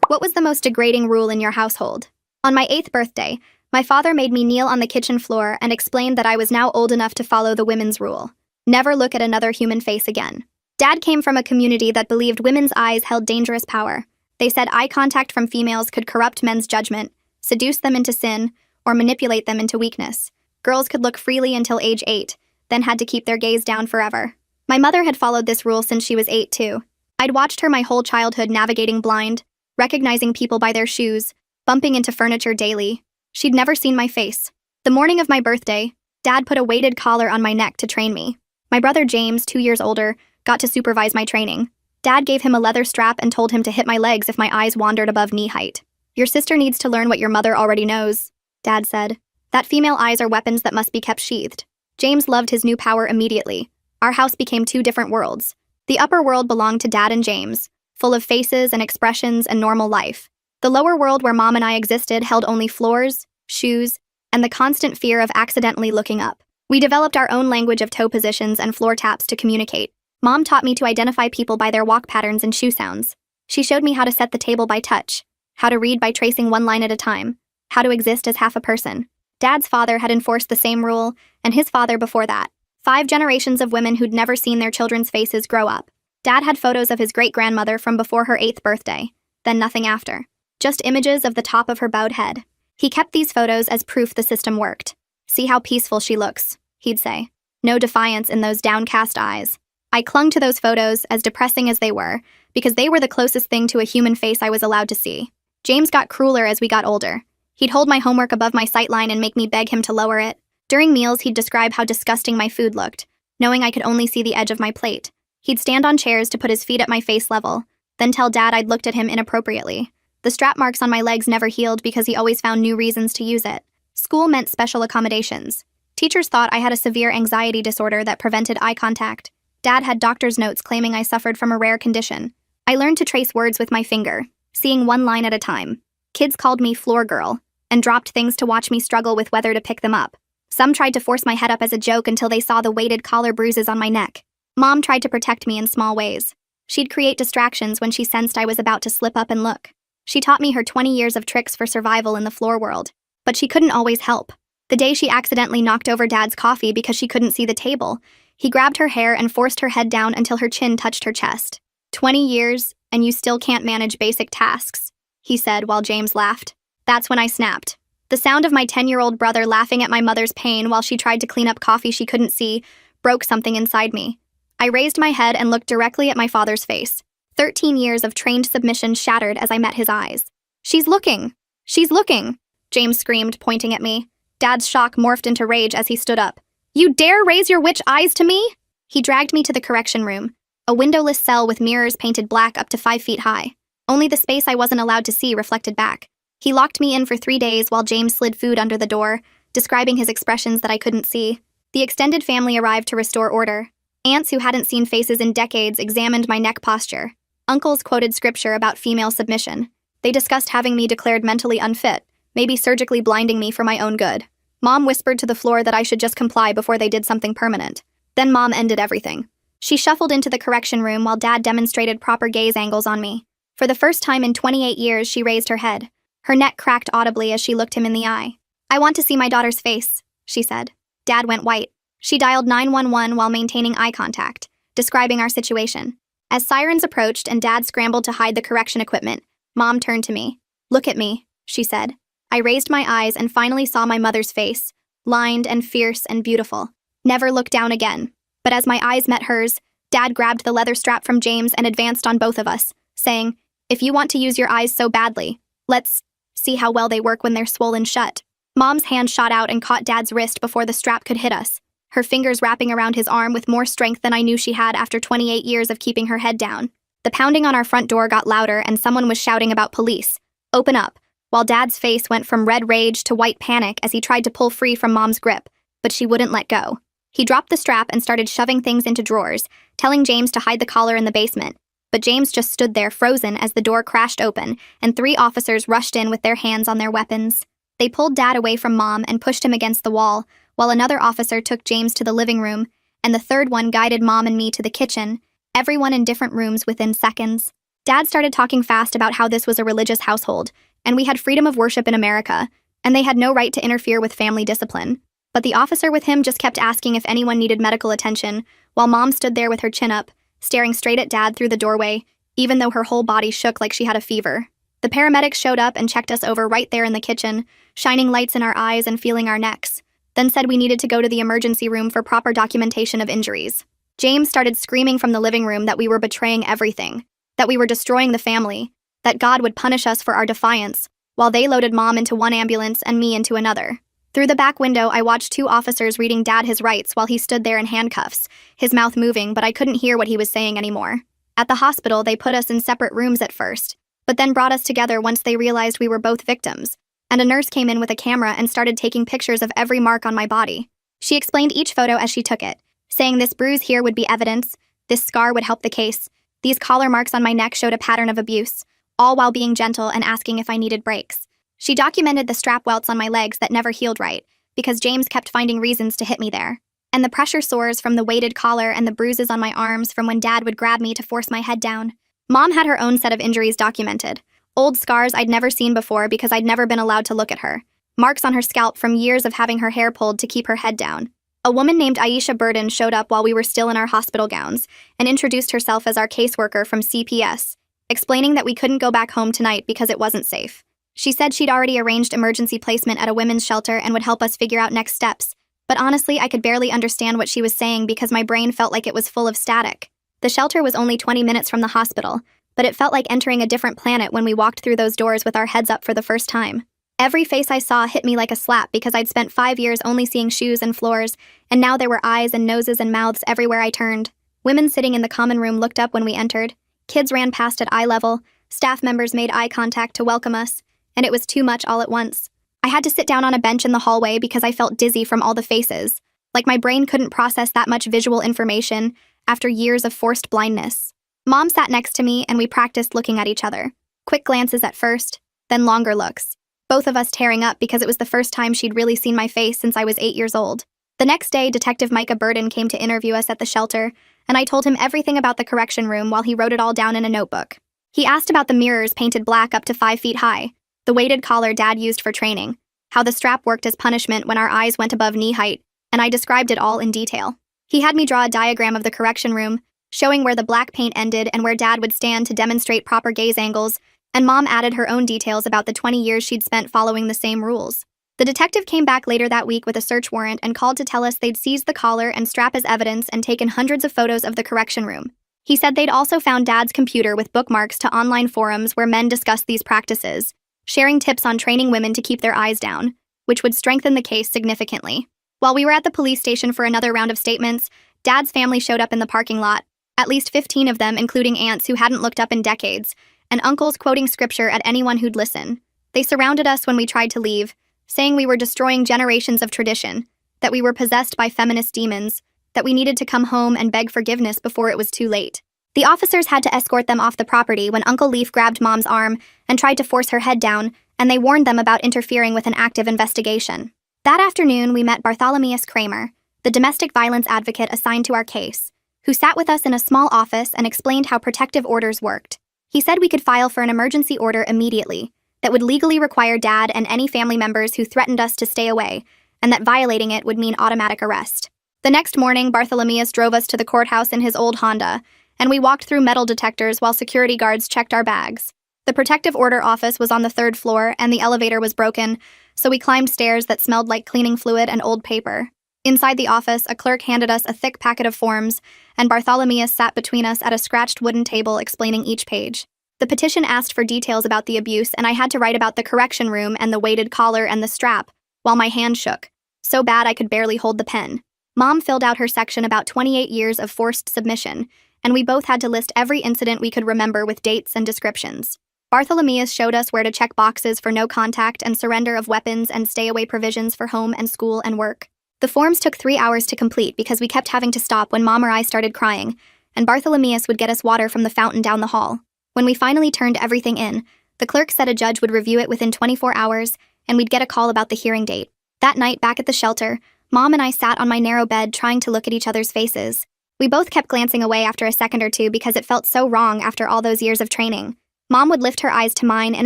What was the most degrading rule in your household? On my 8th birthday, my father made me kneel on the kitchen floor and explained that I was now old enough to follow the women's rule. Never look at another human face again. Dad came from a community that believed women's eyes held dangerous power. They said eye contact from females could corrupt men's judgment, seduce them into sin, or manipulate them into weakness. Girls could look freely until age 8, then had to keep their gaze down forever. My mother had followed this rule since she was 8 too. I'd watched her my whole childhood navigating blind, recognizing people by their shoes, bumping into furniture daily. She'd never seen my face. The morning of my birthday, Dad put a weighted collar on my neck to train me. My brother James, 2 years older, got to supervise my training. Dad gave him a leather strap and told him to hit my legs if my eyes wandered above knee height. "Your sister needs to learn what your mother already knows," Dad said. "That female eyes are weapons that must be kept sheathed." James loved his new power immediately. Our house became two different worlds. The upper world belonged to Dad and James, full of faces and expressions and normal life. The lower world where Mom and I existed held only floors, shoes, and the constant fear of accidentally looking up. We developed our own language of toe positions and floor taps to communicate. Mom taught me to identify people by their walk patterns and shoe sounds. She showed me how to set the table by touch, how to read by tracing one line at a time, how to exist as half a person. Dad's father had enforced the same rule, and his father before that. 5 generations of women who'd never seen their children's faces grow up. Dad had photos of his great-grandmother from before her 8th birthday, then nothing after. Just images of the top of her bowed head. He kept these photos as proof the system worked. "See how peaceful she looks," he'd say. "No defiance in those downcast eyes." I clung to those photos, as depressing as they were, because they were the closest thing to a human face I was allowed to see. James got crueler as we got older. He'd hold my homework above my sightline and make me beg him to lower it. During meals, he'd describe how disgusting my food looked, knowing I could only see the edge of my plate. He'd stand on chairs to put his feet at my face level, then tell Dad I'd looked at him inappropriately. The strap marks on my legs never healed because he always found new reasons to use it. School meant special accommodations. Teachers thought I had a severe anxiety disorder that prevented eye contact. Dad had doctor's notes claiming I suffered from a rare condition. I learned to trace words with my finger, seeing one line at a time. Kids called me floor girl, and dropped things to watch me struggle with whether to pick them up. Some tried to force my head up as a joke until they saw the weighted collar bruises on my neck. Mom tried to protect me in small ways. She'd create distractions when she sensed I was about to slip up and look. She taught me her 20 years of tricks for survival in the floor world. But she couldn't always help. The day she accidentally knocked over Dad's coffee because she couldn't see the table, he grabbed her hair and forced her head down until her chin touched her chest. 20 years, and you still can't manage basic tasks," he said while James laughed. That's when I snapped. The sound of my 10-year-old brother laughing at my mother's pain while she tried to clean up coffee she couldn't see broke something inside me. I raised my head and looked directly at my father's face. 13 years of trained submission shattered as I met his eyes. "She's looking! She's looking!" James screamed, pointing at me. Dad's shock morphed into rage as he stood up. "You dare raise your witch eyes to me?" He dragged me to the correction room, a windowless cell with mirrors painted black up to 5 feet high. Only the space I wasn't allowed to see reflected back. He locked me in for 3 days while James slid food under the door, describing his expressions that I couldn't see. The extended family arrived to restore order. Aunts who hadn't seen faces in decades examined my neck posture. Uncles quoted scripture about female submission. They discussed having me declared mentally unfit, maybe surgically blinding me for my own good. Mom whispered to the floor that I should just comply before they did something permanent. Then Mom ended everything. She shuffled into the correction room while Dad demonstrated proper gaze angles on me. For the first time in 28 years, she raised her head. Her neck cracked audibly as she looked him in the eye. "I want to see my daughter's face," she said. Dad went white. She dialed 911 while maintaining eye contact, describing our situation. As sirens approached and Dad scrambled to hide the correction equipment, Mom turned to me. "Look at me," she said. I raised my eyes and finally saw my mother's face, lined and fierce and beautiful. Never look down again. But as my eyes met hers, Dad grabbed the leather strap from James and advanced on both of us, saying, "If you want to use your eyes so badly, let's see how well they work when they're swollen shut." Mom's hand shot out and caught Dad's wrist before the strap could hit us, her fingers wrapping around his arm with more strength than I knew she had after 28 years of keeping her head down. The pounding on our front door got louder and someone was shouting about police. "Open up," while Dad's face went from red rage to white panic as he tried to pull free from Mom's grip, but she wouldn't let go. He dropped the strap and started shoving things into drawers, telling James to hide the collar in the basement. But James just stood there frozen as the door crashed open and 3 officers rushed in with their hands on their weapons. They pulled Dad away from Mom and pushed him against the wall, while another officer took James to the living room, and the third one guided Mom and me to the kitchen, everyone in different rooms within seconds. Dad started talking fast about how this was a religious household, and we had freedom of worship in America, and they had no right to interfere with family discipline. But the officer with him just kept asking if anyone needed medical attention, while Mom stood there with her chin up, staring straight at Dad through the doorway, even though her whole body shook like she had a fever. The paramedics showed up and checked us over right there in the kitchen, shining lights in our eyes and feeling our necks, then said we needed to go to the emergency room for proper documentation of injuries. James started screaming from the living room that we were betraying everything, that we were destroying the family, that God would punish us for our defiance, while they loaded Mom into one ambulance and me into another. Through the back window, I watched two officers reading Dad his rights while he stood there in handcuffs, his mouth moving, but I couldn't hear what he was saying anymore. At the hospital, they put us in separate rooms at first, but then brought us together once they realized we were both victims, and a nurse came in with a camera and started taking pictures of every mark on my body. She explained each photo as she took it, saying this bruise here would be evidence, this scar would help the case, these collar marks on my neck showed a pattern of abuse, all while being gentle and asking if I needed breaks. She documented the strap welts on my legs that never healed right, because James kept finding reasons to hit me there, and the pressure sores from the weighted collar and the bruises on my arms from when Dad would grab me to force my head down. Mom had her own set of injuries documented, old scars I'd never seen before because I'd never been allowed to look at her, marks on her scalp from years of having her hair pulled to keep her head down. A woman named Aisha Burden showed up while we were still in our hospital gowns and introduced herself as our caseworker from CPS, explaining that we couldn't go back home tonight because it wasn't safe. She said she'd already arranged emergency placement at a women's shelter and would help us figure out next steps, but honestly, I could barely understand what she was saying because my brain felt like it was full of static. The shelter was only 20 minutes from the hospital, but it felt like entering a different planet when we walked through those doors with our heads up for the first time. Every face I saw hit me like a slap because I'd spent 5 years only seeing shoes and floors, and now there were eyes and noses and mouths everywhere I turned. Women sitting in the common room looked up when we entered. Kids ran past at eye level. Staff members made eye contact to welcome us, and it was too much all at once. I had to sit down on a bench in the hallway because I felt dizzy from all the faces, like my brain couldn't process that much visual information after years of forced blindness. Mom sat next to me and we practiced looking at each other. Quick glances at first, then longer looks. Both of us tearing up because it was the first time she'd really seen my face since I was 8 years old. The next day, Detective Micah Burden came to interview us at the shelter, and I told him everything about the correction room while he wrote it all down in a notebook. He asked about the mirrors painted black up to 5 feet high, the weighted collar Dad used for training, how the strap worked as punishment when our eyes went above knee height, and I described it all in detail. He had me draw a diagram of the correction room, showing where the black paint ended and where Dad would stand to demonstrate proper gaze angles, and Mom added her own details about the 20 years she'd spent following the same rules. The detective came back later that week with a search warrant and called to tell us they'd seized the collar and strap as evidence and taken hundreds of photos of the correction room. He said they'd also found Dad's computer with bookmarks to online forums where men discussed these practices, sharing tips on training women to keep their eyes down, which would strengthen the case significantly. While we were at the police station for another round of statements, Dad's family showed up in the parking lot, at least 15 of them, including aunts who hadn't looked up in decades, and uncles quoting scripture at anyone who'd listen. They surrounded us when we tried to leave, saying we were destroying generations of tradition, that we were possessed by feminist demons, that we needed to come home and beg forgiveness before it was too late. The officers had to escort them off the property when Uncle Leaf grabbed Mom's arm and tried to force her head down, and they warned them about interfering with an active investigation. That afternoon, we met Bartholomeus Kramer, the domestic violence advocate assigned to our case, who sat with us in a small office and explained how protective orders worked. He said we could file for an emergency order immediately that would legally require Dad and any family members who threatened us to stay away, and that violating it would mean automatic arrest. The next morning, Bartholomeus drove us to the courthouse in his old Honda, and we walked through metal detectors while security guards checked our bags. The protective order office was on the 3rd floor, and the elevator was broken, so we climbed stairs that smelled like cleaning fluid and old paper. Inside the office, a clerk handed us a thick packet of forms, and Bartholomeus sat between us at a scratched wooden table explaining each page. The petition asked for details about the abuse, and I had to write about the correction room and the weighted collar and the strap, while my hand shook, so bad I could barely hold the pen. Mom filled out her section about 28 years of forced submission, and we both had to list every incident we could remember with dates and descriptions. Bartholomeus showed us where to check boxes for no contact and surrender of weapons and stay-away provisions for home and school and work. The forms took 3 hours to complete because we kept having to stop when Mom or I started crying, and Bartholomeus would get us water from the fountain down the hall. When we finally turned everything in, the clerk said a judge would review it within 24 hours, and we'd get a call about the hearing date. That night, back at the shelter, Mom and I sat on my narrow bed trying to look at each other's faces. We both kept glancing away after a second or two because it felt so wrong after all those years of training. Mom would lift her eyes to mine and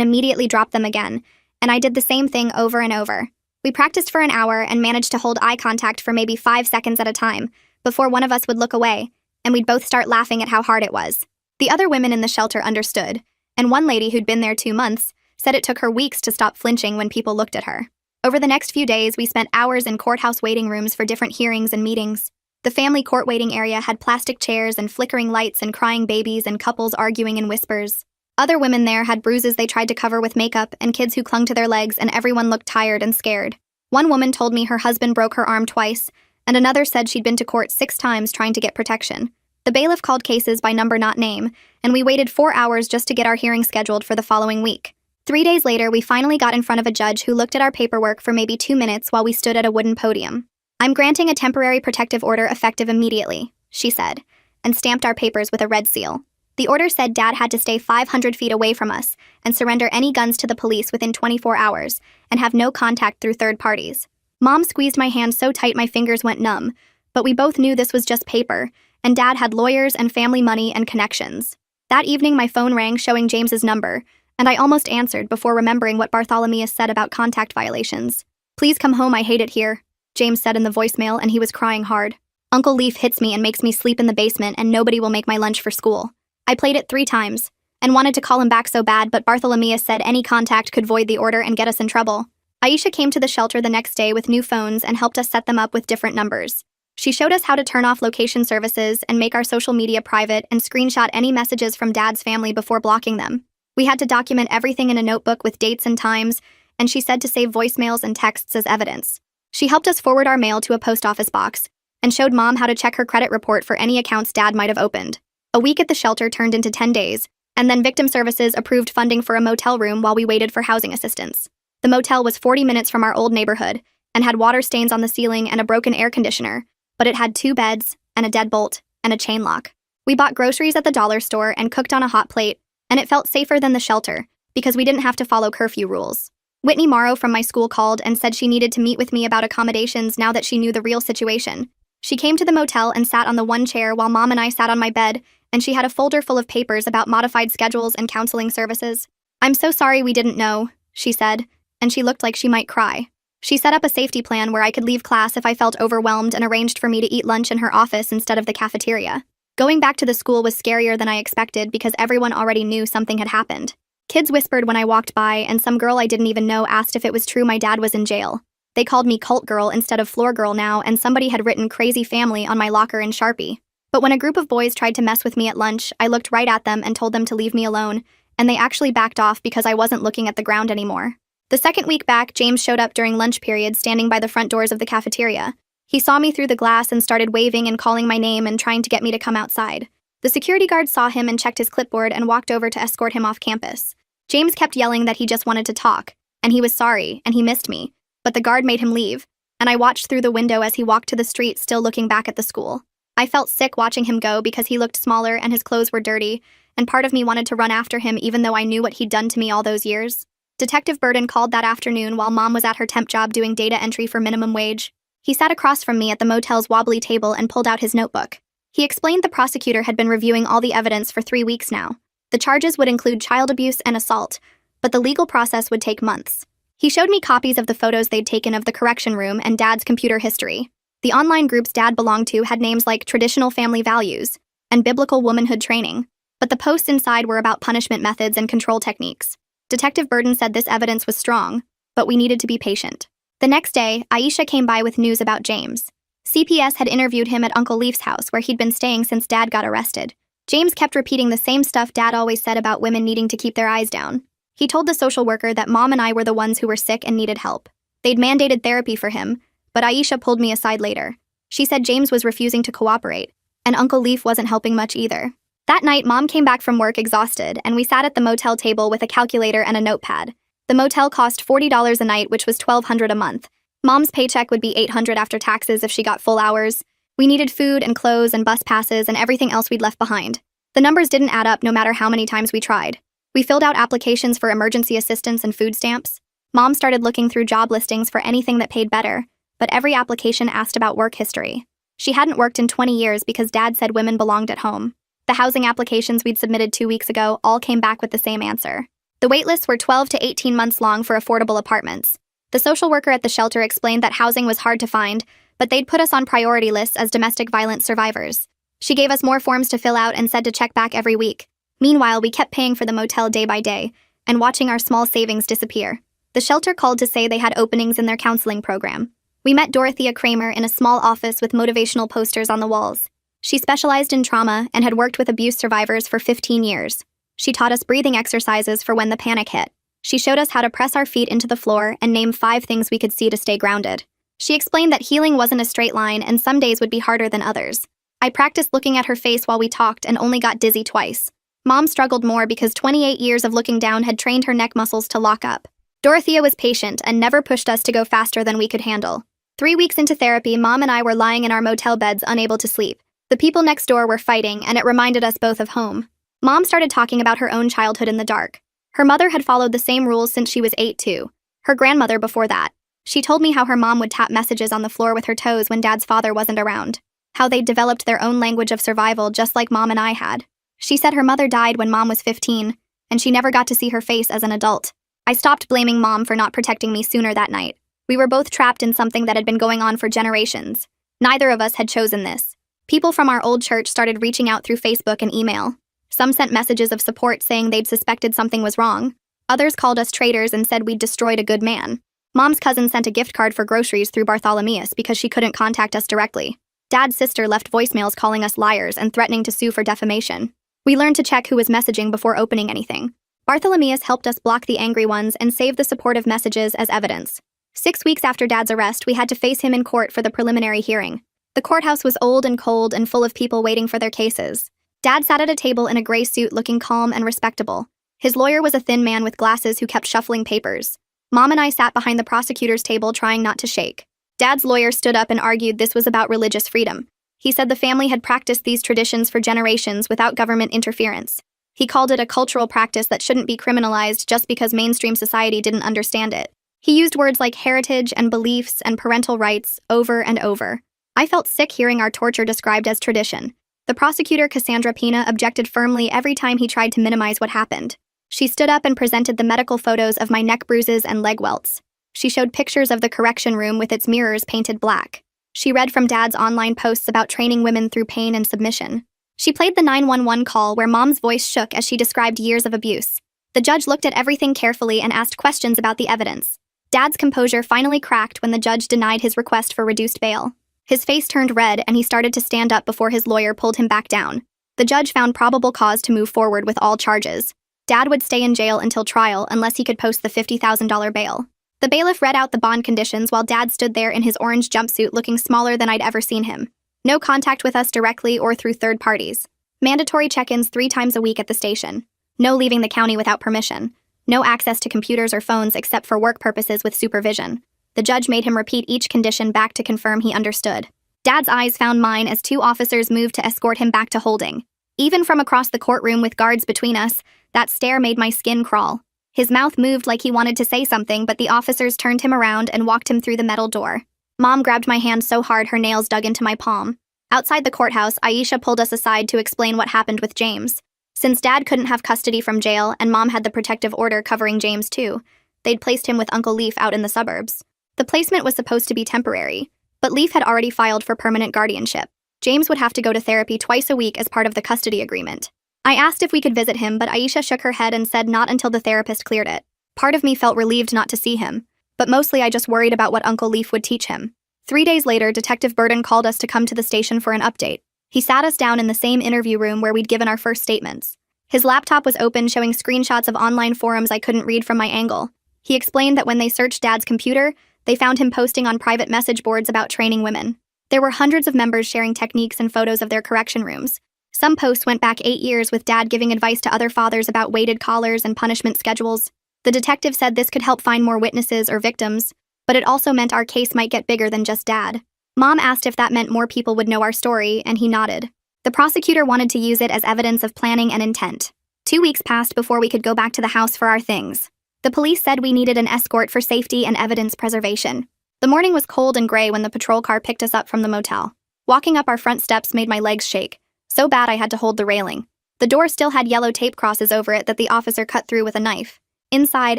immediately drop them again, and I did the same thing over and over. We practiced for an hour and managed to hold eye contact for maybe 5 seconds at a time, before one of us would look away, and we'd both start laughing at how hard it was. The other women in the shelter understood, and one lady who'd been there 2 months said it took her weeks to stop flinching when people looked at her. Over the next few days, we spent hours in courthouse waiting rooms for different hearings and meetings. The family court waiting area had plastic chairs and flickering lights and crying babies and couples arguing in whispers. Other women there had bruises they tried to cover with makeup and kids who clung to their legs, and everyone looked tired and scared. One woman told me her husband broke her arm twice, and another said she'd been to court 6 times trying to get protection. The bailiff called cases by number not name, and we waited 4 hours just to get our hearing scheduled for the following week. 3 days later, we finally got in front of a judge who looked at our paperwork for maybe 2 minutes while we stood at a wooden podium. "I'm granting a temporary protective order effective immediately," she said, and stamped our papers with a red seal. The order said Dad had to stay 500 feet away from us and surrender any guns to the police within 24 hours and have no contact through third parties. Mom squeezed my hand so tight my fingers went numb, but we both knew this was just paper, and Dad had lawyers and family money and connections. That evening my phone rang showing James's number, and I almost answered before remembering what Bartholomeus said about contact violations. "Please come home, I hate it here," James said in the voicemail, and he was crying hard. "Uncle Leaf hits me and makes me sleep in the basement, and nobody will make my lunch for school." I played it 3 times, and wanted to call him back so bad, but Bartholomeus said any contact could void the order and get us in trouble. Aisha came to the shelter the next day with new phones and helped us set them up with different numbers. She showed us how to turn off location services and make our social media private and screenshot any messages from Dad's family before blocking them. We had to document everything in a notebook with dates and times, and she said to save voicemails and texts as evidence. She helped us forward our mail to a post office box and showed Mom how to check her credit report for any accounts Dad might have opened. A week at the shelter turned into 10 days, and then Victim Services approved funding for a motel room while we waited for housing assistance. The motel was 40 minutes from our old neighborhood and had water stains on the ceiling and a broken air conditioner, but it had 2 beds and a deadbolt and a chain lock. We bought groceries at the dollar store and cooked on a hot plate, and it felt safer than the shelter because we didn't have to follow curfew rules. Whitney Morrow from my school called and said she needed to meet with me about accommodations now that she knew the real situation. She came to the motel and sat on the one chair while Mom and I sat on my bed, and she had a folder full of papers about modified schedules and counseling services. "I'm so sorry we didn't know," she said, and she looked like she might cry. She set up a safety plan where I could leave class if I felt overwhelmed and arranged for me to eat lunch in her office instead of the cafeteria. Going back to the school was scarier than I expected because everyone already knew something had happened. Kids whispered when I walked by, and some girl I didn't even know asked if it was true my dad was in jail. They called me Cult Girl instead of Floor Girl now, and somebody had written Crazy Family on my locker in Sharpie. But when a group of boys tried to mess with me at lunch, I looked right at them and told them to leave me alone, and they actually backed off because I wasn't looking at the ground anymore. The second week back, James showed up during lunch period standing by the front doors of the cafeteria. He saw me through the glass and started waving and calling my name and trying to get me to come outside. The security guard saw him and checked his clipboard and walked over to escort him off campus. James kept yelling that he just wanted to talk, and he was sorry, and he missed me, but the guard made him leave, and I watched through the window as he walked to the street still looking back at the school. I felt sick watching him go because he looked smaller and his clothes were dirty, and part of me wanted to run after him even though I knew what he'd done to me all those years. Detective Burden called that afternoon while Mom was at her temp job doing data entry for minimum wage. He sat across from me at the motel's wobbly table and pulled out his notebook. He explained the prosecutor had been reviewing all the evidence for 3 weeks now. The charges would include child abuse and assault, but the legal process would take months. He showed me copies of the photos they'd taken of the correction room and Dad's computer history. The online groups Dad belonged to had names like Traditional Family Values and Biblical Womanhood Training, but the posts inside were about punishment methods and control techniques. Detective Burden said this evidence was strong, but we needed to be patient. The next day, Aisha came by with news about James. CPS had interviewed him at Uncle Leaf's house where he'd been staying since Dad got arrested. James kept repeating the same stuff Dad always said about women needing to keep their eyes down. He told the social worker that Mom and I were the ones who were sick and needed help. They'd mandated therapy for him, but Aisha pulled me aside later. She said James was refusing to cooperate, and Uncle Leaf wasn't helping much either. That night, Mom came back from work exhausted, and we sat at the motel table with a calculator and a notepad. The motel cost $40 a night, which was $1,200 a month. Mom's paycheck would be $800 after taxes if she got full hours. We needed food and clothes and bus passes and everything else we'd left behind. The numbers didn't add up no matter how many times we tried. We filled out applications for emergency assistance and food stamps. Mom started looking through job listings for anything that paid better, but every application asked about work history. She hadn't worked in 20 years because Dad said women belonged at home. The housing applications we'd submitted 2 weeks ago all came back with the same answer. The waitlists were 12 to 18 months long for affordable apartments. The social worker at the shelter explained that housing was hard to find, but they'd put us on priority lists as domestic violence survivors. She gave us more forms to fill out and said to check back every week. Meanwhile, we kept paying for the motel day by day and watching our small savings disappear. The shelter called to say they had openings in their counseling program. We met Dorothea Kramer in a small office with motivational posters on the walls. She specialized in trauma and had worked with abuse survivors for 15 years. She taught us breathing exercises for when the panic hit. She showed us how to press our feet into the floor and name 5 things we could see to stay grounded. She explained that healing wasn't a straight line and some days would be harder than others. I practiced looking at her face while we talked and only got dizzy twice. Mom struggled more because 28 years of looking down had trained her neck muscles to lock up. Dorothea was patient and never pushed us to go faster than we could handle. 3 weeks into therapy, Mom and I were lying in our motel beds unable to sleep. The people next door were fighting, and it reminded us both of home. Mom started talking about her own childhood in the dark. Her mother had followed the same rules since she was 8 too. Her grandmother before that. She told me how her mom would tap messages on the floor with her toes when Dad's father wasn't around. How they'd developed their own language of survival just like Mom and I had. She said her mother died when Mom was 15, and she never got to see her face as an adult. I stopped blaming Mom for not protecting me sooner that night. We were both trapped in something that had been going on for generations. Neither of us had chosen this. People from our old church started reaching out through Facebook and email. Some sent messages of support saying they'd suspected something was wrong. Others called us traitors and said we'd destroyed a good man. Mom's cousin sent a gift card for groceries through Bartholomeus because she couldn't contact us directly. Dad's sister left voicemails calling us liars and threatening to sue for defamation. We learned to check who was messaging before opening anything. Bartholomeus helped us block the angry ones and save the supportive messages as evidence. 6 weeks after Dad's arrest, we had to face him in court for the preliminary hearing. The courthouse was old and cold and full of people waiting for their cases. Dad sat at a table in a gray suit looking calm and respectable. His lawyer was a thin man with glasses who kept shuffling papers. Mom and I sat behind the prosecutor's table trying not to shake. Dad's lawyer stood up and argued this was about religious freedom. He said the family had practiced these traditions for generations without government interference. He called it a cultural practice that shouldn't be criminalized just because mainstream society didn't understand it. He used words like heritage and beliefs and parental rights over and over. I felt sick hearing our torture described as tradition. The prosecutor, Cassandra Pina, objected firmly every time he tried to minimize what happened. She stood up and presented the medical photos of my neck bruises and leg welts. She showed pictures of the correction room with its mirrors painted black. She read from Dad's online posts about training women through pain and submission. She played the 911 call where Mom's voice shook as she described years of abuse. The judge looked at everything carefully and asked questions about the evidence. Dad's composure finally cracked when the judge denied his request for reduced bail. His face turned red and he started to stand up before his lawyer pulled him back down. The judge found probable cause to move forward with all charges. Dad would stay in jail until trial unless he could post the $50,000 bail. The bailiff read out the bond conditions while Dad stood there in his orange jumpsuit looking smaller than I'd ever seen him. No contact with us directly or through third parties. Mandatory check-ins 3 times a week at the station. No leaving the county without permission. No access to computers or phones except for work purposes with supervision. The judge made him repeat each condition back to confirm he understood. Dad's eyes found mine as 2 officers moved to escort him back to holding. Even from across the courtroom with guards between us, that stare made my skin crawl. His mouth moved like he wanted to say something, but the officers turned him around and walked him through the metal door. Mom grabbed my hand so hard her nails dug into my palm. Outside the courthouse, Aisha pulled us aside to explain what happened with James. Since Dad couldn't have custody from jail and Mom had the protective order covering James too, they'd placed him with Uncle Leaf out in the suburbs. The placement was supposed to be temporary, but Leaf had already filed for permanent guardianship. James would have to go to therapy twice a week as part of the custody agreement. I asked if we could visit him, but Aisha shook her head and said not until the therapist cleared it. Part of me felt relieved not to see him, but mostly I just worried about what Uncle Leaf would teach him. 3 days later, Detective Burden called us to come to the station for an update. He sat us down in the same interview room where we'd given our first statements. His laptop was open, showing screenshots of online forums I couldn't read from my angle. He explained that when they searched Dad's computer, they found him posting on private message boards about training women. There were hundreds of members sharing techniques and photos of their correction rooms. Some posts went back 8 years with Dad giving advice to other fathers about weighted collars and punishment schedules. The detective said this could help find more witnesses or victims, but it also meant our case might get bigger than just Dad. Mom asked if that meant more people would know our story, and he nodded. The prosecutor wanted to use it as evidence of planning and intent. 2 weeks passed before we could go back to the house for our things. The police said we needed an escort for safety and evidence preservation. The morning was cold and gray when the patrol car picked us up from the motel. Walking up our front steps made my legs shake, so bad I had to hold the railing. The door still had yellow tape crosses over it that the officer cut through with a knife. Inside,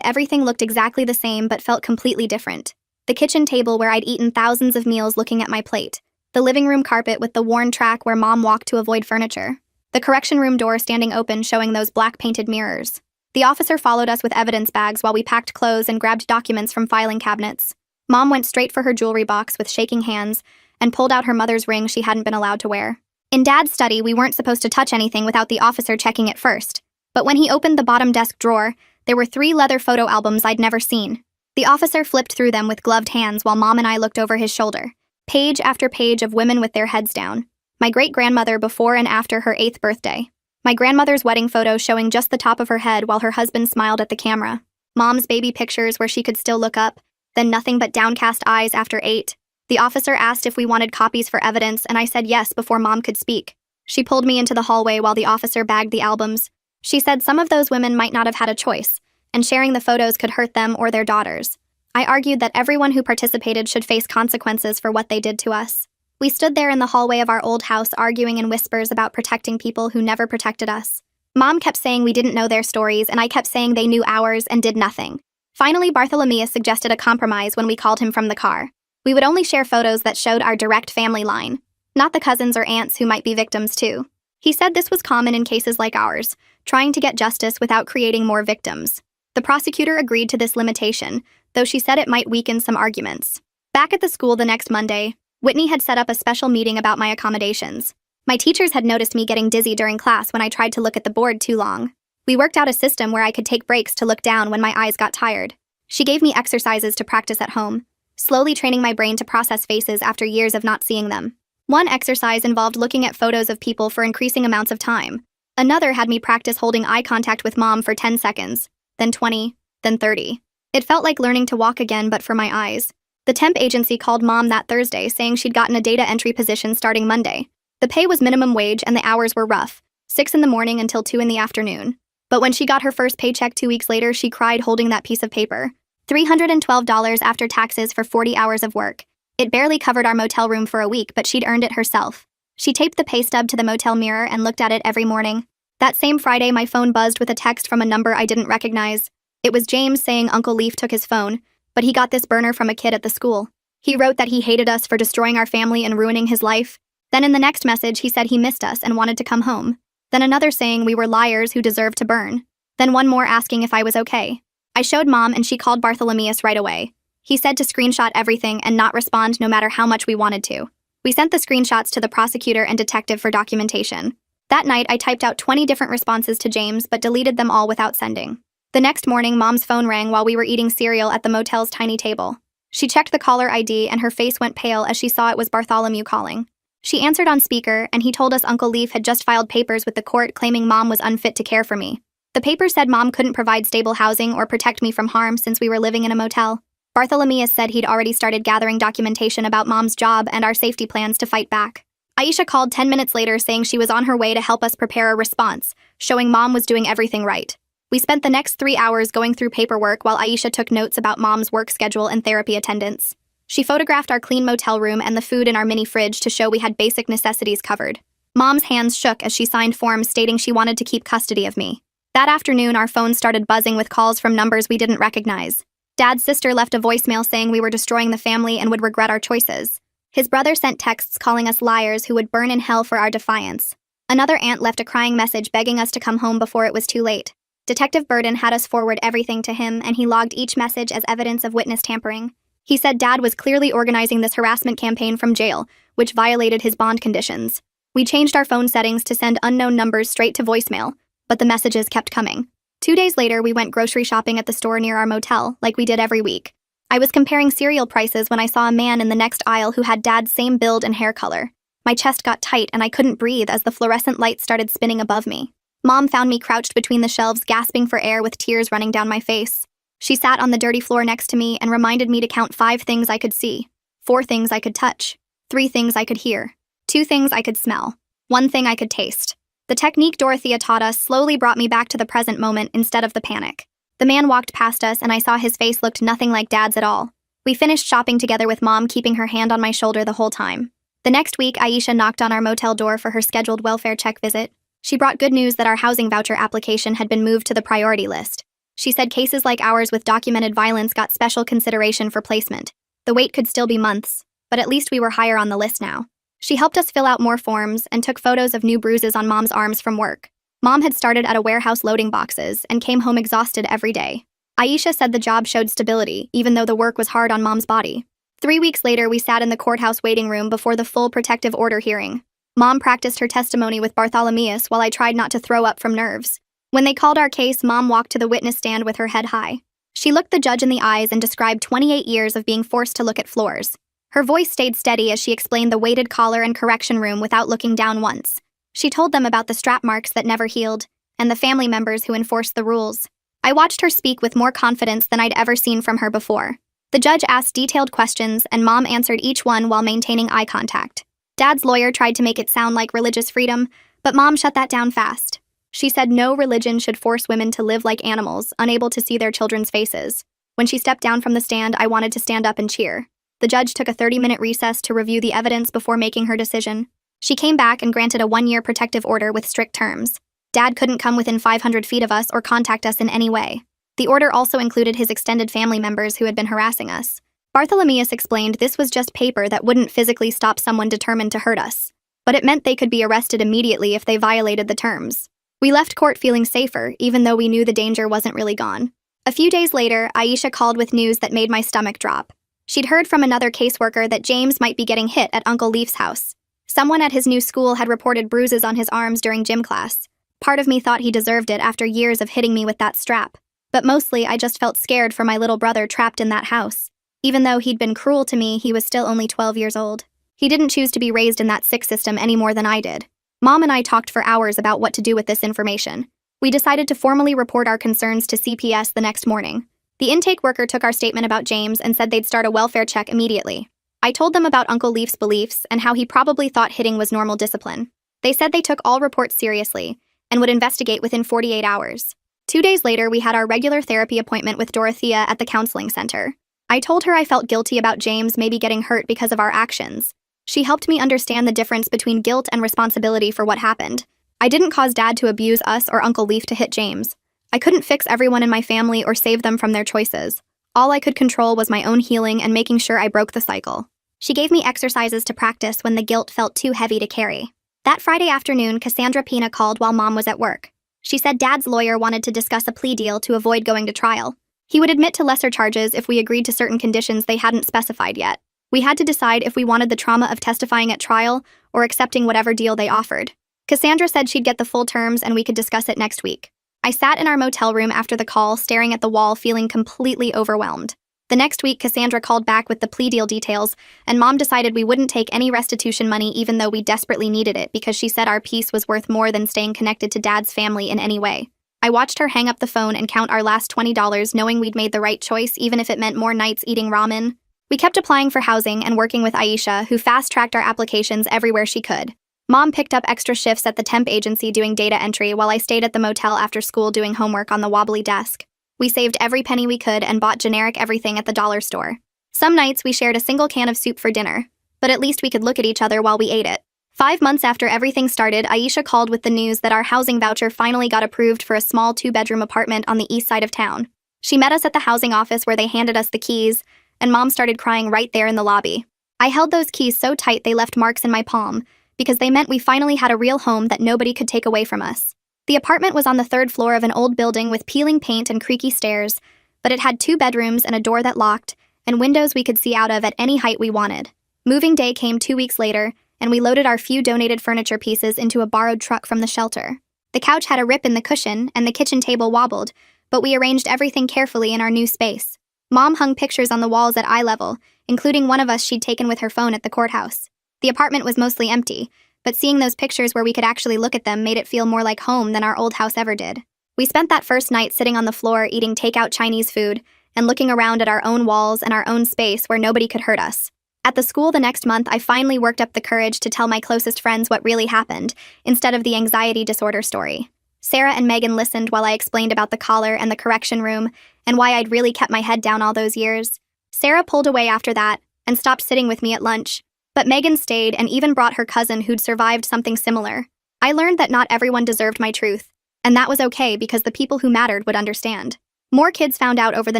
everything looked exactly the same but felt completely different. The kitchen table where I'd eaten thousands of meals looking at my plate. The living room carpet with the worn track where Mom walked to avoid furniture. The correction room door standing open showing those black painted mirrors. The officer followed us with evidence bags while we packed clothes and grabbed documents from filing cabinets. Mom went straight for her jewelry box with shaking hands and pulled out her mother's ring she hadn't been allowed to wear. In Dad's study, we weren't supposed to touch anything without the officer checking it first. But when he opened the bottom desk drawer, there were 3 leather photo albums I'd never seen. The officer flipped through them with gloved hands while Mom and I looked over his shoulder. Page after page of women with their heads down. My great-grandmother before and after her 8th birthday. My grandmother's wedding photo showing just the top of her head while her husband smiled at the camera. Mom's baby pictures where she could still look up, then nothing but downcast eyes after 8. The officer asked if we wanted copies for evidence, and I said yes before Mom could speak. She pulled me into the hallway while the officer bagged the albums. She said some of those women might not have had a choice, and sharing the photos could hurt them or their daughters. I argued that everyone who participated should face consequences for what they did to us. We stood there in the hallway of our old house arguing in whispers about protecting people who never protected us. Mom kept saying we didn't know their stories, and I kept saying they knew ours and did nothing. Finally, Bartholomew suggested a compromise when we called him from the car. We would only share photos that showed our direct family line, not the cousins or aunts who might be victims too. He said this was common in cases like ours, trying to get justice without creating more victims. The prosecutor agreed to this limitation, though she said it might weaken some arguments. Back at the school the next Monday, Whitney had set up a special meeting about my accommodations. My teachers had noticed me getting dizzy during class when I tried to look at the board too long. We worked out a system where I could take breaks to look down when my eyes got tired. She gave me exercises to practice at home, slowly training my brain to process faces after years of not seeing them. One exercise involved looking at photos of people for increasing amounts of time. Another had me practice holding eye contact with Mom for 10 seconds, then 20, then 30. It felt like learning to walk again, but for my eyes. The temp agency called Mom that Thursday saying she'd gotten a data entry position starting Monday. The pay was minimum wage and the hours were rough, 6 in the morning until 2 in the afternoon. But when she got her first paycheck 2 weeks later, she cried holding that piece of paper. $312 after taxes for 40 hours of work. It barely covered our motel room for a week, but she'd earned it herself. She taped the pay stub to the motel mirror and looked at it every morning. That same Friday, my phone buzzed with a text from a number I didn't recognize. It was James saying Uncle Leaf took his phone, but he got this burner from a kid at the school. He wrote that he hated us for destroying our family and ruining his life. Then in the next message, he said he missed us and wanted to come home. Then another saying we were liars who deserved to burn. Then one more asking if I was okay. I showed Mom and she called Bartholomew right away. He said to screenshot everything and not respond no matter how much we wanted to. We sent the screenshots to the prosecutor and detective for documentation. That night, I typed out 20 different responses to James but deleted them all without sending. The next morning, Mom's phone rang while we were eating cereal at the motel's tiny table. She checked the caller ID and her face went pale as she saw it was Bartholomew calling. She answered on speaker and he told us Uncle Leaf had just filed papers with the court claiming Mom was unfit to care for me. The papers said Mom couldn't provide stable housing or protect me from harm since we were living in a motel. Bartholomew said he'd already started gathering documentation about Mom's job and our safety plans to fight back. Aisha called 10 minutes later saying she was on her way to help us prepare a response, showing Mom was doing everything right. We spent the next 3 hours going through paperwork while Aisha took notes about Mom's work schedule and therapy attendance. She photographed our clean motel room and the food in our mini fridge to show we had basic necessities covered. Mom's hands shook as she signed forms stating she wanted to keep custody of me. That afternoon, our phones started buzzing with calls from numbers we didn't recognize. Dad's sister left a voicemail saying we were destroying the family and would regret our choices. His brother sent texts calling us liars who would burn in hell for our defiance. Another aunt left a crying message begging us to come home before it was too late. Detective Burden had us forward everything to him, and he logged each message as evidence of witness tampering. He said Dad was clearly organizing this harassment campaign from jail, which violated his bond conditions. We changed our phone settings to send unknown numbers straight to voicemail, but the messages kept coming. 2 days later, we went grocery shopping at the store near our motel, like we did every week. I was comparing cereal prices when I saw a man in the next aisle who had Dad's same build and hair color. My chest got tight and I couldn't breathe as the fluorescent lights started spinning above me. Mom found me crouched between the shelves, gasping for air with tears running down my face. She sat on the dirty floor next to me and reminded me to count 5 things I could see, 4 things I could touch, 3 things I could hear, 2 things I could smell, 1 thing I could taste. The technique Dorothea taught us slowly brought me back to the present moment instead of the panic. The man walked past us and I saw his face looked nothing like Dad's at all. We finished shopping together with Mom keeping her hand on my shoulder the whole time. The next week, Aisha knocked on our motel door for her scheduled welfare check visit. She brought good news that our housing voucher application had been moved to the priority list. She said cases like ours with documented violence got special consideration for placement. The wait could still be months, but at least we were higher on the list now. She helped us fill out more forms and took photos of new bruises on Mom's arms from work. Mom had started at a warehouse loading boxes and came home exhausted every day. Aisha said the job showed stability, even though the work was hard on Mom's body. 3 weeks later, we sat in the courthouse waiting room before the full protective order hearing. Mom practiced her testimony with Bartholomeus while I tried not to throw up from nerves. When they called our case, Mom walked to the witness stand with her head high. She looked the judge in the eyes and described 28 years of being forced to look at floors. Her voice stayed steady as she explained the weighted collar and correction room without looking down once. She told them about the strap marks that never healed, and the family members who enforced the rules. I watched her speak with more confidence than I'd ever seen from her before. The judge asked detailed questions, and Mom answered each one while maintaining eye contact. Dad's lawyer tried to make it sound like religious freedom, but Mom shut that down fast. She said no religion should force women to live like animals, unable to see their children's faces. When she stepped down from the stand, I wanted to stand up and cheer. The judge took a 30-minute recess to review the evidence before making her decision. She came back and granted a 1-year protective order with strict terms. Dad couldn't come within 500 feet of us or contact us in any way. The order also included his extended family members who had been harassing us. Bartholomeus explained this was just paper that wouldn't physically stop someone determined to hurt us, but it meant they could be arrested immediately if they violated the terms. We left court feeling safer, even though we knew the danger wasn't really gone. A few days later, Aisha called with news that made my stomach drop. She'd heard from another caseworker that James might be getting hit at Uncle Leaf's house. Someone at his new school had reported bruises on his arms during gym class. Part of me thought he deserved it after years of hitting me with that strap. But mostly, I just felt scared for my little brother trapped in that house. Even though he'd been cruel to me, he was still only 12 years old. He didn't choose to be raised in that sick system any more than I did. Mom and I talked for hours about what to do with this information. We decided to formally report our concerns to CPS the next morning. The intake worker took our statement about James and said they'd start a welfare check immediately. I told them about Uncle Leaf's beliefs and how he probably thought hitting was normal discipline. They said they took all reports seriously and would investigate within 48 hours. 2 days later, we had our regular therapy appointment with Dorothea at the counseling center. I told her I felt guilty about James maybe getting hurt because of our actions. She helped me understand the difference between guilt and responsibility for what happened. I didn't cause Dad to abuse us or Uncle Leaf to hit James. I couldn't fix everyone in my family or save them from their choices. All I could control was my own healing and making sure I broke the cycle. She gave me exercises to practice when the guilt felt too heavy to carry. That Friday afternoon, Cassandra Pina called while Mom was at work. She said Dad's lawyer wanted to discuss a plea deal to avoid going to trial. He would admit to lesser charges if we agreed to certain conditions they hadn't specified yet. We had to decide if we wanted the trauma of testifying at trial or accepting whatever deal they offered. Cassandra said she'd get the full terms and we could discuss it next week. I sat in our motel room after the call, staring at the wall, feeling completely overwhelmed. The next week, Cassandra called back with the plea deal details, and Mom decided we wouldn't take any restitution money even though we desperately needed it because she said our peace was worth more than staying connected to Dad's family in any way. I watched her hang up the phone and count our last $20, knowing we'd made the right choice even if it meant more nights eating ramen. We kept applying for housing and working with Aisha, who fast-tracked our applications everywhere she could. Mom picked up extra shifts at the temp agency doing data entry while I stayed at the motel after school doing homework on the wobbly desk. We saved every penny we could and bought generic everything at the dollar store. Some nights we shared a single can of soup for dinner, but at least we could look at each other while we ate it. 5 months after everything started, Aisha called with the news that our housing voucher finally got approved for a small 2-bedroom apartment on the east side of town. She met us at the housing office where they handed us the keys, and Mom started crying right there in the lobby. I held those keys so tight they left marks in my palm, because they meant we finally had a real home that nobody could take away from us. The apartment was on the 3rd floor of an old building with peeling paint and creaky stairs, but it had 2 bedrooms and a door that locked, and windows we could see out of at any height we wanted. Moving day came 2 weeks later, and we loaded our few donated furniture pieces into a borrowed truck from the shelter. The couch had a rip in the cushion, and the kitchen table wobbled, but we arranged everything carefully in our new space. Mom hung pictures on the walls at eye level, including one of us she'd taken with her phone at the courthouse. The apartment was mostly empty, but seeing those pictures where we could actually look at them made it feel more like home than our old house ever did. We spent that first night sitting on the floor eating takeout Chinese food and looking around at our own walls and our own space where nobody could hurt us. At the school the next month, I finally worked up the courage to tell my closest friends what really happened, instead of the anxiety disorder story. Sarah and Megan listened while I explained about the collar and the correction room and why I'd really kept my head down all those years. Sarah pulled away after that and stopped sitting with me at lunch. But Megan stayed and even brought her cousin who'd survived something similar. I learned that not everyone deserved my truth, and that was okay because the people who mattered would understand. More kids found out over the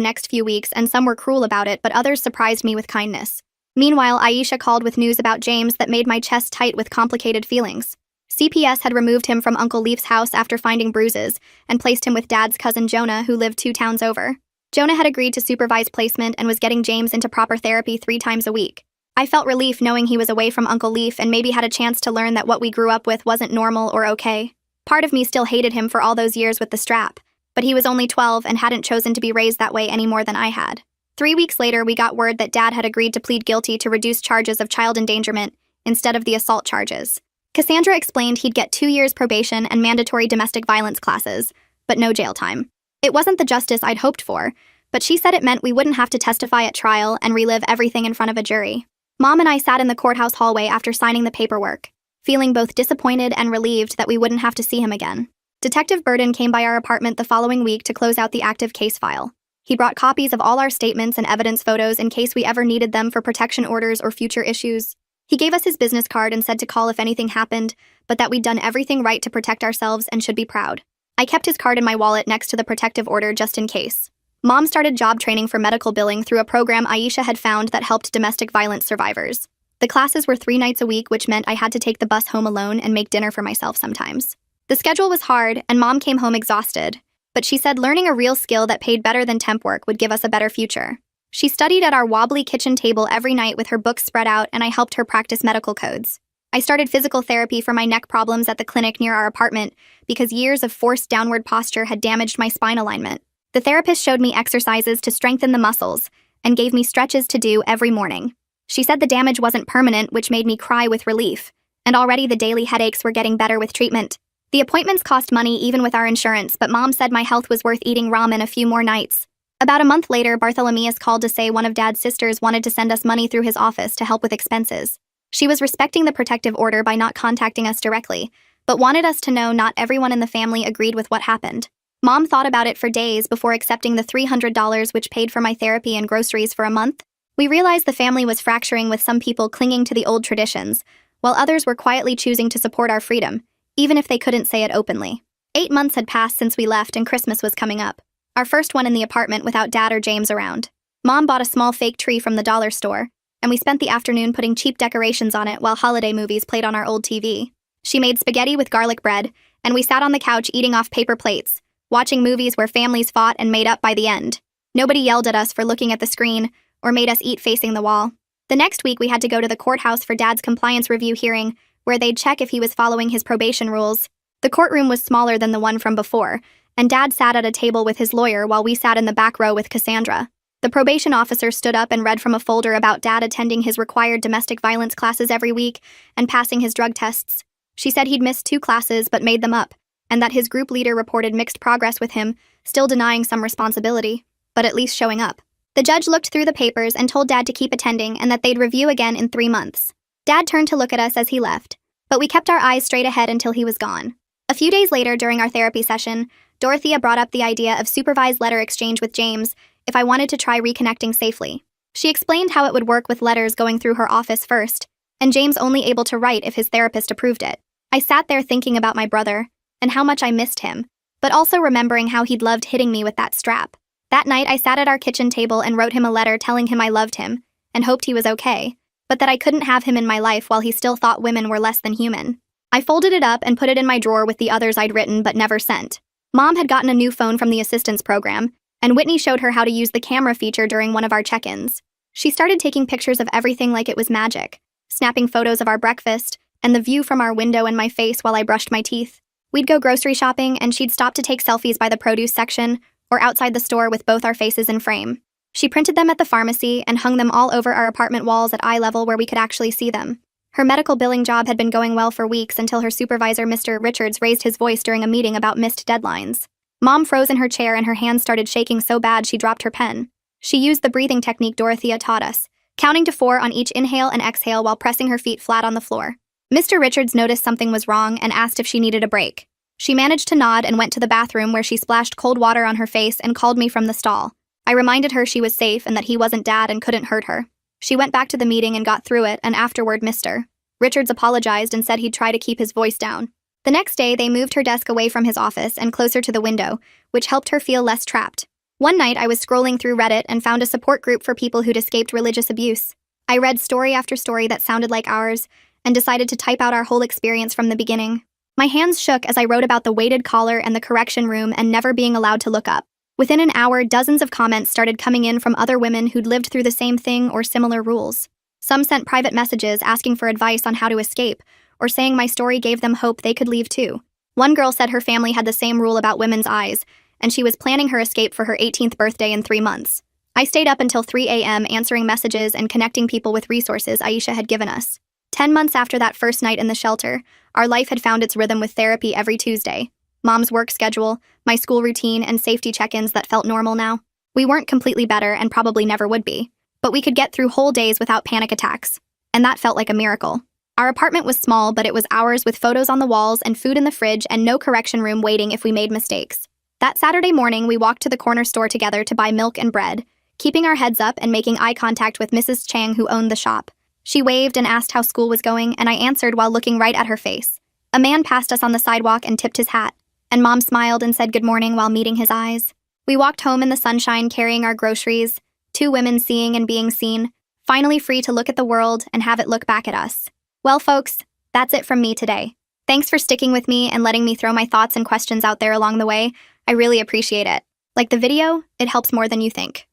next few weeks, and some were cruel about it, but others surprised me with kindness. Meanwhile, Aisha called with news about James that made my chest tight with complicated feelings. CPS had removed him from Uncle Leaf's house after finding bruises and placed him with Dad's cousin Jonah, who lived 2 towns over. Jonah had agreed to supervise placement and was getting James into proper therapy 3 times a week. I felt relief knowing he was away from Uncle Leaf and maybe had a chance to learn that what we grew up with wasn't normal or okay. Part of me still hated him for all those years with the strap, but he was only 12 and hadn't chosen to be raised that way any more than I had. 3 weeks later, we got word that Dad had agreed to plead guilty to reduce charges of child endangerment instead of the assault charges. Cassandra explained he'd get 2 years probation and mandatory domestic violence classes, but no jail time. It wasn't the justice I'd hoped for, but she said it meant we wouldn't have to testify at trial and relive everything in front of a jury. Mom and I sat in the courthouse hallway after signing the paperwork, feeling both disappointed and relieved that we wouldn't have to see him again. Detective Burden came by our apartment the following week to close out the active case file. He brought copies of all our statements and evidence photos in case we ever needed them for protection orders or future issues. He gave us his business card and said to call if anything happened, but that we'd done everything right to protect ourselves and should be proud. I kept his card in my wallet next to the protective order just in case. Mom started job training for medical billing through a program Aisha had found that helped domestic violence survivors. The classes were 3 nights a week, which meant I had to take the bus home alone and make dinner for myself sometimes. The schedule was hard, and Mom came home exhausted, but she said learning a real skill that paid better than temp work would give us a better future. She studied at our wobbly kitchen table every night with her books spread out, and I helped her practice medical codes. I started physical therapy for my neck problems at the clinic near our apartment because years of forced downward posture had damaged my spine alignment. The therapist showed me exercises to strengthen the muscles and gave me stretches to do every morning. She said the damage wasn't permanent, which made me cry with relief, and already the daily headaches were getting better with treatment. The appointments cost money even with our insurance, but Mom said my health was worth eating ramen a few more nights. About a month later, Bartholomeus called to say one of Dad's sisters wanted to send us money through his office to help with expenses. She was respecting the protective order by not contacting us directly, but wanted us to know not everyone in the family agreed with what happened. Mom thought about it for days before accepting the $300 which paid for my therapy and groceries for a month. We realized the family was fracturing, with some people clinging to the old traditions, while others were quietly choosing to support our freedom, even if they couldn't say it openly. 8 months had passed since we left and Christmas was coming up. Our first one in the apartment without Dad or James around. Mom bought a small fake tree from the dollar store, and we spent the afternoon putting cheap decorations on it while holiday movies played on our old TV. She made spaghetti with garlic bread, and we sat on the couch eating off paper plates, watching movies where families fought and made up by the end. Nobody yelled at us for looking at the screen or made us eat facing the wall. The next week we had to go to the courthouse for Dad's compliance review hearing, where they'd check if he was following his probation rules. The courtroom was smaller than the one from before, and Dad sat at a table with his lawyer while we sat in the back row with Cassandra. The probation officer stood up and read from a folder about Dad attending his required domestic violence classes every week and passing his drug tests. She said he'd missed 2 classes but made them up, and that his group leader reported mixed progress with him, still denying some responsibility, but at least showing up. The judge looked through the papers and told Dad to keep attending and that they'd review again in 3 months. Dad turned to look at us as he left, but we kept our eyes straight ahead until he was gone. A few days later, during our therapy session, Dorothea brought up the idea of supervised letter exchange with James if I wanted to try reconnecting safely. She explained how it would work with letters going through her office first, and James only able to write if his therapist approved it. I sat there thinking about my brother and how much I missed him, but also remembering how he'd loved hitting me with that strap. That night, I sat at our kitchen table and wrote him a letter telling him I loved him and hoped he was okay, but that I couldn't have him in my life while he still thought women were less than human. I folded it up and put it in my drawer with the others I'd written but never sent. Mom had gotten a new phone from the assistance program, and Whitney showed her how to use the camera feature during one of our check-ins. She started taking pictures of everything like it was magic, snapping photos of our breakfast and the view from our window and my face while I brushed my teeth. We'd go grocery shopping, and she'd stop to take selfies by the produce section or outside the store with both our faces in frame. She printed them at the pharmacy and hung them all over our apartment walls at eye level where we could actually see them. Her medical billing job had been going well for weeks until her supervisor, Mr. Richards, raised his voice during a meeting about missed deadlines. Mom froze in her chair and her hands started shaking so bad she dropped her pen. She used the breathing technique Dorothea taught us, counting to 4 on each inhale and exhale while pressing her feet flat on the floor. Mr. Richards noticed something was wrong and asked if she needed a break. She managed to nod and went to the bathroom, where she splashed cold water on her face and called me from the stall. I reminded her she was safe and that he wasn't Dad and couldn't hurt her. She went back to the meeting and got through it, and afterward Mr. Richards apologized and said he'd try to keep his voice down. The next day, they moved her desk away from his office and closer to the window, which helped her feel less trapped. One night, I was scrolling through Reddit and found a support group for people who'd escaped religious abuse. I read story after story that sounded like ours and decided to type out our whole experience from the beginning. My hands shook as I wrote about the weighted collar and the correction room and never being allowed to look up. Within an hour, dozens of comments started coming in from other women who'd lived through the same thing or similar rules. Some sent private messages asking for advice on how to escape, or saying my story gave them hope they could leave too. One girl said her family had the same rule about women's eyes, and she was planning her escape for her 18th birthday in 3 months. I stayed up until 3 a.m. answering messages and connecting people with resources Aisha had given us. 10 months after that first night in the shelter, our life had found its rhythm with therapy every Tuesday. Mom's work schedule, my school routine, and safety check-ins that felt normal now. We weren't completely better and probably never would be, but we could get through whole days without panic attacks, and that felt like a miracle. Our apartment was small, but it was ours with photos on the walls and food in the fridge and no correction room waiting if we made mistakes. That Saturday morning, we walked to the corner store together to buy milk and bread, keeping our heads up and making eye contact with Mrs. Chang, who owned the shop. She waved and asked how school was going, and I answered while looking right at her face. A man passed us on the sidewalk and tipped his hat, and Mom smiled and said good morning while meeting his eyes. We walked home in the sunshine carrying our groceries, 2 women seeing and being seen, finally free to look at the world and have it look back at us. Well, folks, that's it from me today. Thanks for sticking with me and letting me throw my thoughts and questions out there along the way. I really appreciate it. Like the video, it helps more than you think.